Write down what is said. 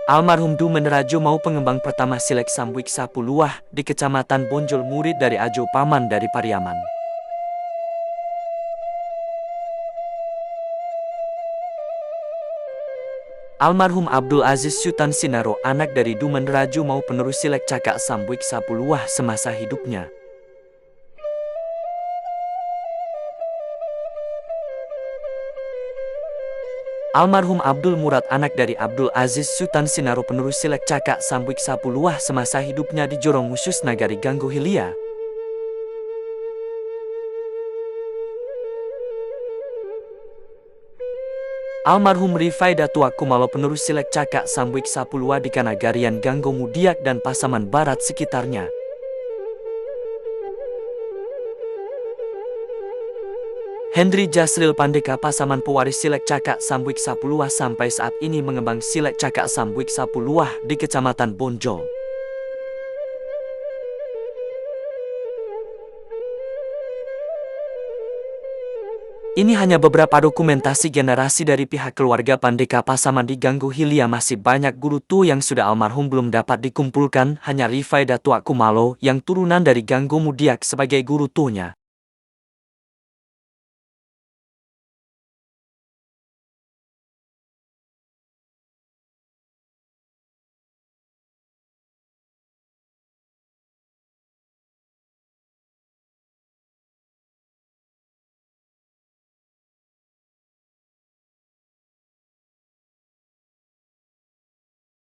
Almarhum Du Menerajo mau pengembang pertama Silek Sambuik Sapuluah di Kecamatan Bonjol, murid dari Ajo Paman dari Pariaman. Almarhum Abdul Aziz Sultan Sinaro, anak dari Du Menerajo, mau penerus Silek Cakak Sambuik Sapuluah semasa hidupnya. Almarhum Abdul Murad, anak dari Abdul Aziz Sultan Sinaro, penerus Silek Cakak Sambuik Sapuluah semasa hidupnya di Jorong Musus Nagari Ganggo Hilia. Almarhum Rifai Datua Kumalo, penerus Silek Cakak Sambuik Sapuluah di Kanagarian Ganggo Mudiak dan Pasaman Barat sekitarnya. Hendri Jasril Pandeka, pasaman pewaris Silek Cakak Sambuik Sapuluah, sampai saat ini mengembang Silek Cakak Sambuik Sapuluah di Kecamatan Bonjol. Ini hanya beberapa dokumentasi generasi dari pihak keluarga Pandeka Pasaman di Ganggo Hilia. Masih banyak guru tu yang sudah almarhum belum dapat dikumpulkan. Hanya Rifai Datua Kumalo yang turunan dari Ganggo Mudiak sebagai guru tunya.